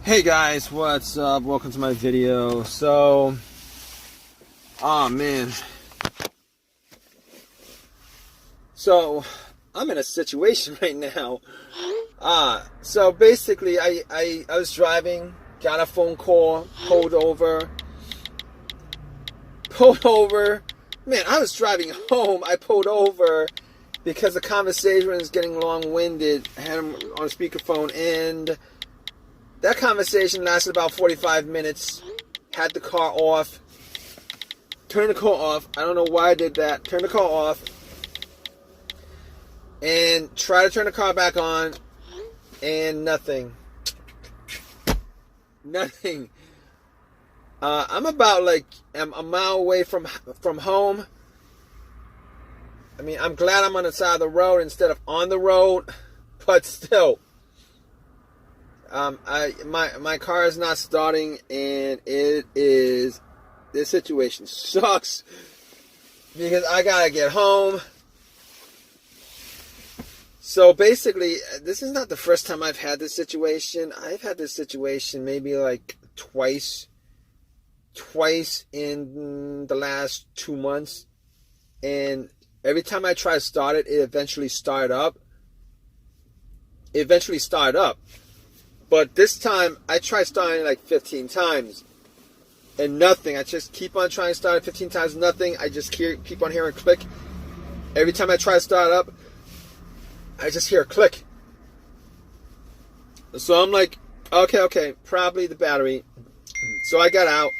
Hey guys, what's up? Welcome to my video. Oh man. So, I'm in a situation right now. So basically I was driving, got a phone call, pulled over. Man, I was driving home, I pulled over because the conversation was getting long-winded. I had him on speakerphone and that conversation lasted about 45 minutes. Had the car off. Turned the car off. I don't know why I did that. Turned the car off. And tried to turn the car back on. And nothing. Nothing. I'm about a mile away from home. I mean, I'm glad I'm on the side of the road instead of on the road. But still. My car is not starting, and this situation sucks because I gotta get home. So basically, this is not the first time I've had this situation. I've had this situation maybe like twice in the last 2 months, and every time I try to start it, it eventually started up. But this time, I tried starting like 15 times, and nothing. I just keep on trying to start it 15 times, nothing. I just keep on hearing click. Every time I try to start it up, I just hear a click. So I'm like, okay, probably the battery. So I got out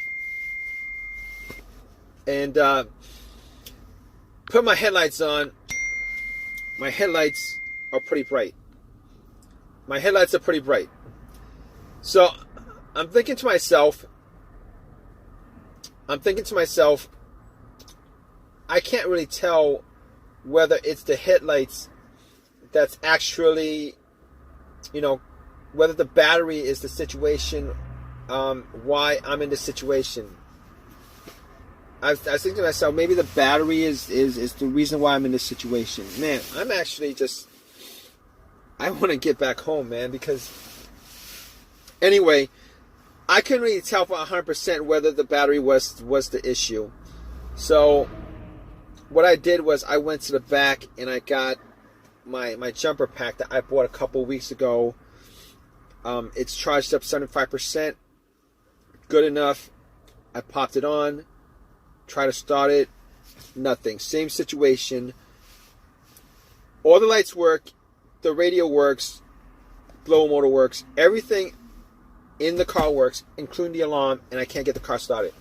and put my headlights on. My headlights are pretty bright. So I'm thinking to myself, I can't really tell whether it's the headlights that's actually, whether the battery is the situation, why I'm in this situation. I was thinking to myself, maybe the battery is the reason why I'm in this situation. Man, I'm actually I want to get back home, man, because anyway, I couldn't really tell for 100% whether the battery was the issue. So what I did was I went to the back and I got my jumper pack that I bought a couple weeks ago. It's charged up 75%. Good enough. I popped it on. Tried to start it. Nothing. Same situation. All the lights work. The radio works. Blower motor works. Everything in the car works, including the alarm, and I can't get the car started.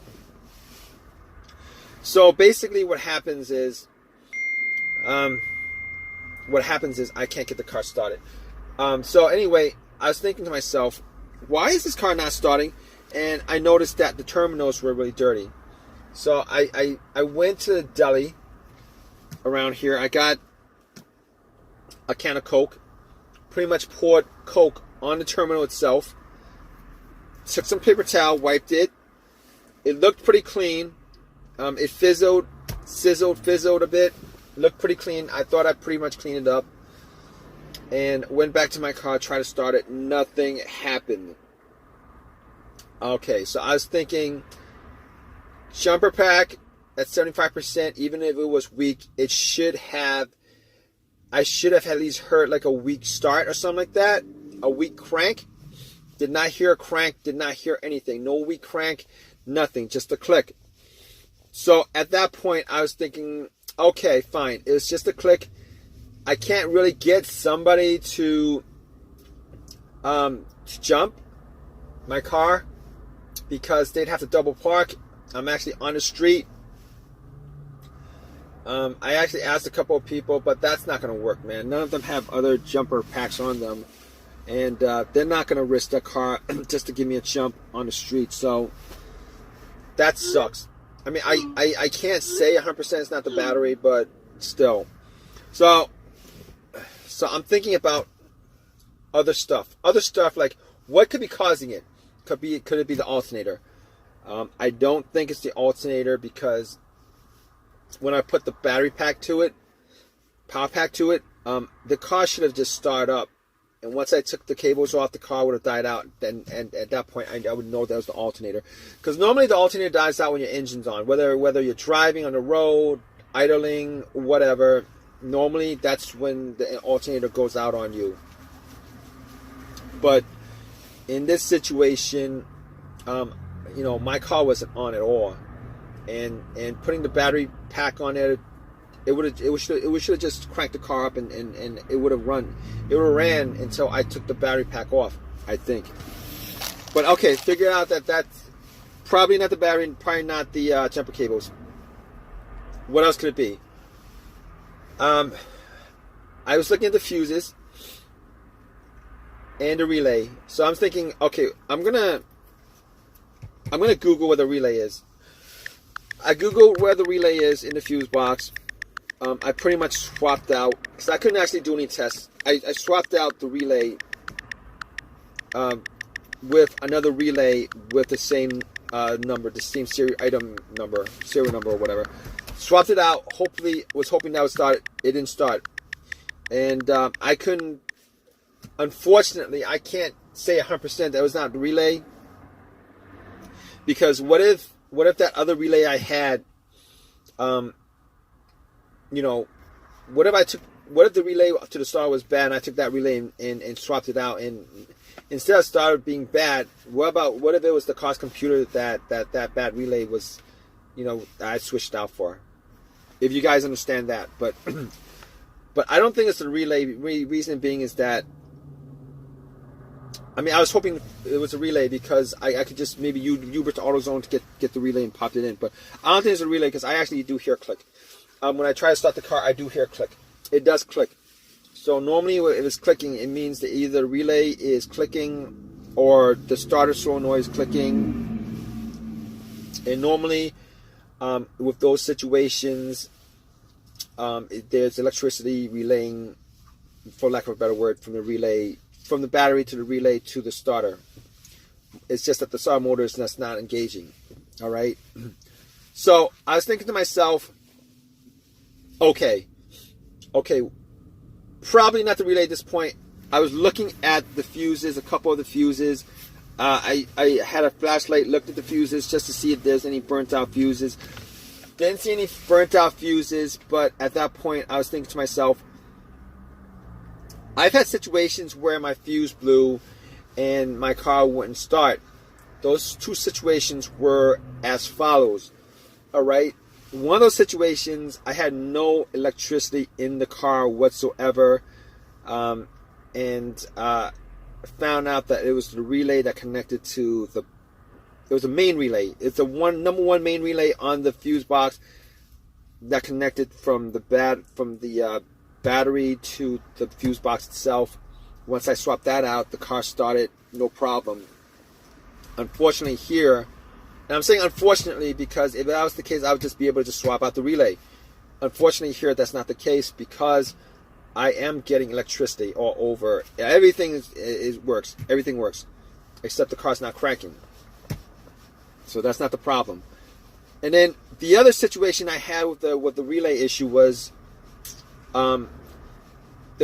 So basically what happens is I can't get the car started. So anyway, I was thinking to myself, why is this car not starting? And I noticed that the terminals were really dirty. So I went to the deli around here. I got a can of Coke. Pretty much poured Coke on the terminal itself. Took some paper towel, wiped it. It looked pretty clean. It sizzled a bit. Looked pretty clean. I thought I pretty much cleaned it up. And went back to my car, tried to start it. Nothing happened. Okay, so I was thinking, jumper pack at 75%, even if it was weak, I should have at least heard like a weak start or something like that. A weak crank. Did not hear a crank, did not hear anything. No weak crank, nothing, just a click. So at that point, I was thinking, okay, fine. It was just a click. I can't really get somebody to jump my car because they'd have to double park. I'm actually on the street. I actually asked a couple of people, but that's not going to work, man. None of them have other jumper packs on them. And they're not going to risk their car just to give me a jump on the street. So that sucks. I mean, I can't say 100% it's not the battery, but still. So I'm thinking about other stuff. Other stuff like what could be causing it? Could it be the alternator? I don't think it's the alternator because when I put the battery pack to it, power pack to it, the car should have just started up And once I took the cables off, the car would have died out. Then, and at that point, I would know that was the alternator. Because normally the alternator dies out when your engine's on. Whether you're driving on the road, idling, whatever. Normally, that's when the alternator goes out on you. But in this situation, my car wasn't on at all, and putting the battery pack on there, it should have just cranked the car up and it would have ran until I took the battery pack off, I think. But okay, figure out that's probably not the battery, probably not the jumper cables. What else could it be? I was looking at the fuses and the relay. So I'm thinking, okay, I'm gonna Google where the relay is. I Googled where the relay is in the fuse box. I pretty much swapped out, because I couldn't actually do any tests. I swapped out the relay with another relay with the same number, the same serial number or whatever. Swapped it out. Was hoping that would start. It didn't start, and I couldn't. Unfortunately, I can't say 100% that was not the relay, because what if that other relay I had, what if the relay to the starter was bad and I took that relay and swapped it out, and instead of starter being bad, what if it was the car's computer that bad relay was, I switched out for? If you guys understand that, but I don't think it's the relay. Reason being is that, I was hoping it was a relay because I could just maybe Uber to AutoZone to get the relay and pop it in. But I don't think it's a relay, because I actually do hear click. When I try to start the car, I do hear click. It does click. So normally if it's clicking, it means that either the relay is clicking or the starter solenoid is clicking. And normally with those situations, there's electricity relaying, for lack of a better word, from the battery to the relay to the starter. It's just that the starter motor is just not engaging. All right. So I was thinking to myself, okay, probably not the relay at this point. I was looking at the fuses, a couple of the fuses. I had a flashlight, looked at the fuses just to see if there's any burnt out fuses. Didn't see any burnt out fuses, but at that point I was thinking to myself, I've had situations where my fuse blew and my car wouldn't start. Those two situations were as follows. All right. One of those situations, I had no electricity in the car whatsoever, and found out that it was the relay that connected to it was a main relay. It's the number one main relay on the fuse box that connected from the battery to the fuse box itself. Once I swapped that out, the car started no problem. Unfortunately here, and I'm saying unfortunately because if that was the case, I would just be able to just swap out the relay. Unfortunately here, that's not the case, because I am getting electricity all over. Everything works. Everything works, except the car's not cranking. So that's not the problem. And then the other situation I had with the relay issue was, the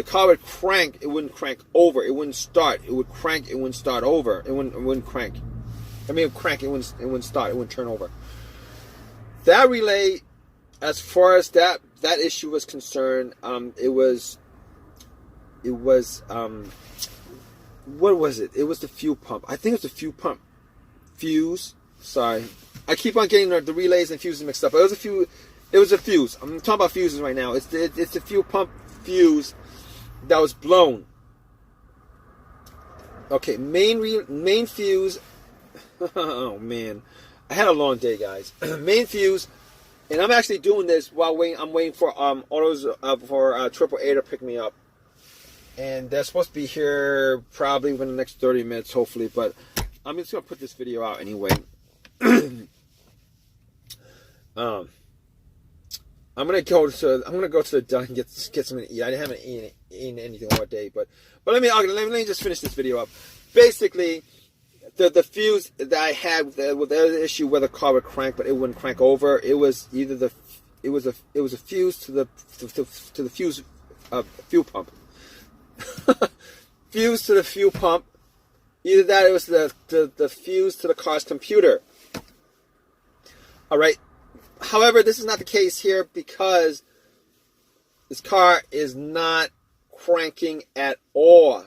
car would crank, it wouldn't crank over, it wouldn't start. It would crank, it wouldn't start over. It wouldn't crank. It would crank, it wouldn't start, it wouldn't turn over. That relay, as far as that issue was concerned, it was what was it? It was the fuel pump. I think it was the fuel pump fuse. Sorry, I keep on getting the relays and fuses mixed up. It was a fuse. I'm talking about fuses right now. It's the fuel pump fuse that was blown. Okay, main fuse. Oh man, I had a long day, guys. Main fuse, and I'm actually doing this while I'm waiting for autos for AAA to pick me up, and they're supposed to be here probably within the next 30 minutes, hopefully. But I'm just gonna put this video out anyway. I'm gonna go to the deli and get something to eat. I haven't eaten anything all day, but let me just finish this video up. Basically, the fuse that I had with the issue where the car would crank, but it wouldn't crank over. It was either it was a fuse to the fuse fuel pump. fuse to the fuel pump. Either that or it was the fuse to the car's computer. All right. However, this is not the case here because this car is not cranking at all.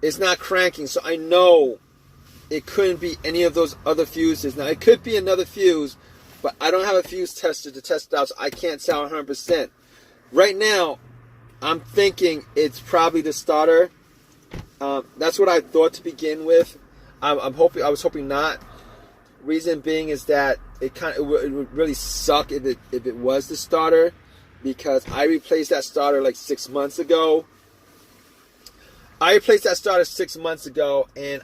It's not cranking, so I know it couldn't be any of those other fuses. Now, it could be another fuse, but I don't have a fuse tester to test it out, so I can't tell 100%. Right now, I'm thinking it's probably the starter. That's what I thought to begin with. I was hoping not. Reason being is that it would really suck if it was the starter, because I replaced that starter like 6 months ago. And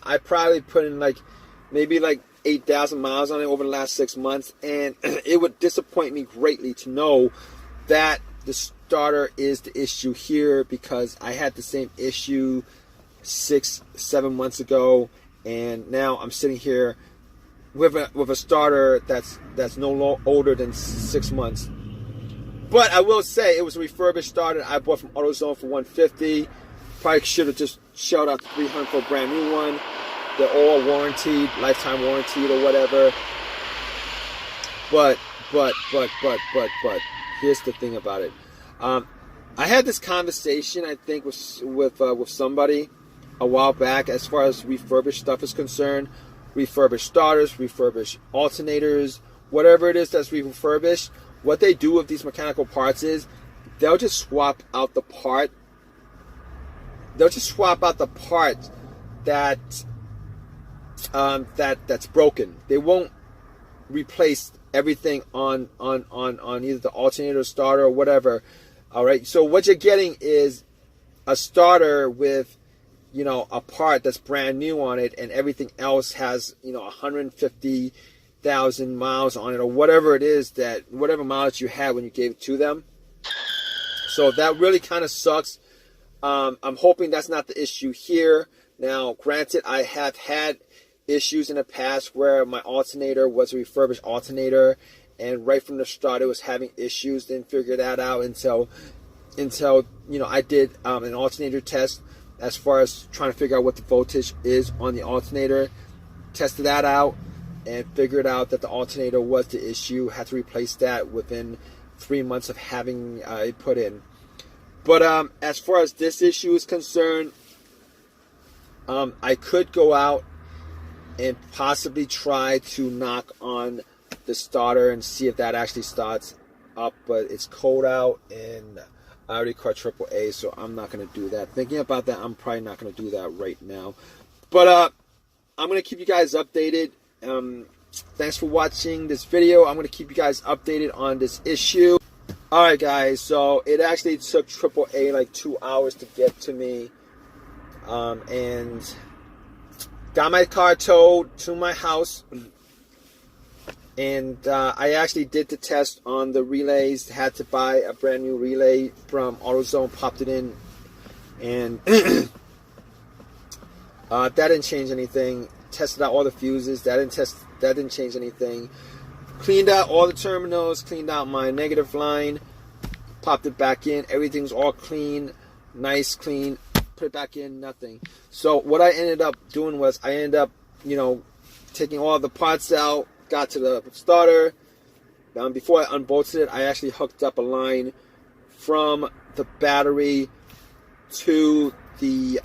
I probably put in maybe 8,000 miles on it over the last 6 months, and it would disappoint me greatly to know that the starter is the issue here, because I had the same issue 6-7 months ago, and now I'm sitting here with a starter that's no older than 6 months. But I will say it was a refurbished starter I bought from AutoZone for $150. Probably should have just shelled out the $300 for a brand new one. They're all warranted, lifetime warranted or whatever. But here's the thing about it. I had this conversation, I think, with somebody a while back as far as refurbished stuff is concerned. Refurbished starters, refurbished alternators, whatever it is that's refurbished. What they do with these mechanical parts is they'll just swap out the part. They'll just swap out the part that's broken. They won't replace everything on either the alternator, starter, or whatever. All right. So what you're getting is a starter with, a part that's brand new on it, and everything else has 150,000 miles on it, or whatever it is, whatever mileage you had when you gave it to them. So that really kind of sucks. I'm hoping that's not the issue here. Now, granted, I have had issues in the past where my alternator was a refurbished alternator, and right from the start it was having issues. Didn't figure that out until I did an alternator test as far as trying to figure out what the voltage is on the alternator. Tested that out and figured out that the alternator was the issue. Had to replace that within 3 months of having it put in. But as far as this issue is concerned, I could go out and possibly try to knock on the starter and see if that actually starts up. But it's cold out, and I already caught AAA, so I'm not going to do that. Thinking about that, I'm probably not going to do that right now. But I'm going to keep you guys updated. Thanks for watching this video. I'm going to keep you guys updated on this issue. Alright guys, so it actually took AAA like 2 hours to get to me. And got my car towed to my house. And I actually did the test on the relays. Had to buy a brand new relay from AutoZone, popped it in, and that didn't change anything. Tested out all the fuses. That didn't change anything. Cleaned out all the terminals, cleaned out my negative line, popped it back in. Everything's all clean, nice, clean. Put it back in, nothing. So what I ended up doing was I ended up, taking all the parts out, got to the starter. Before I unbolted it, I actually hooked up a line from the battery to the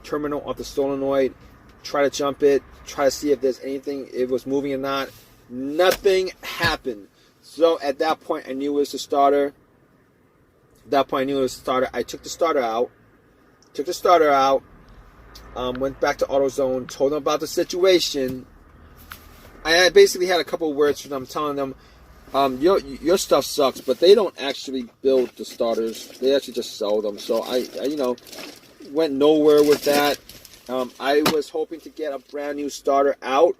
terminal of the solenoid. Try to jump it, try to see if there's anything, if it was moving or not. Nothing happened. So at that point, I knew it was the starter. I took the starter out. Went back to AutoZone, told them about the situation. I basically had a couple of words for them, telling them, your stuff sucks, but they don't actually build the starters. They actually just sell them. So I went nowhere with that. I was hoping to get a brand new starter out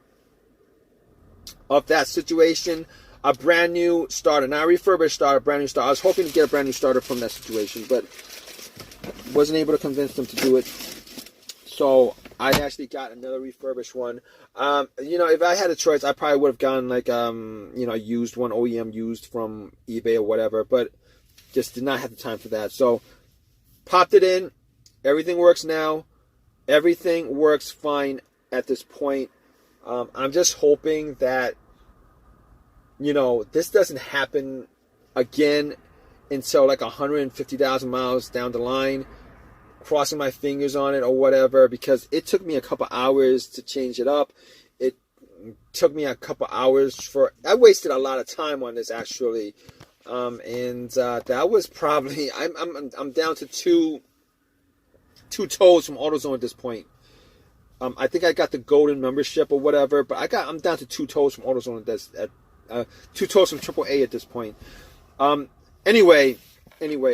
of that situation. A brand new starter, not a refurbished starter, brand new starter. I was hoping to get a brand new starter from that situation, but wasn't able to convince them to do it. So I actually got another refurbished one. If I had a choice, I probably would have gotten used one, OEM used from eBay or whatever, but just did not have the time for that. So popped it in, Everything works now. Everything works fine at this point. I'm just hoping that, this doesn't happen again until like 150,000 miles down the line. Crossing my fingers on it or whatever, because it took me a couple hours to change it up. It took me a couple hours I wasted a lot of time on this actually, and that was probably I'm down to two toes from AutoZone at this point. I think I got the golden membership or whatever, but I'm down to 2 toes from AutoZone at 2 toes from AAA at this point. Anyway,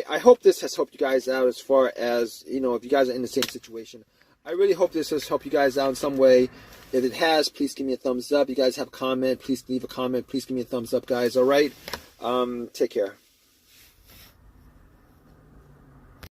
I hope this has helped you guys out as far as, if you guys are in the same situation. I really hope this has helped you guys out in some way. If it has, please give me a thumbs up. You guys have a comment, please leave a comment. Please give me a thumbs up, guys. All right? Take care.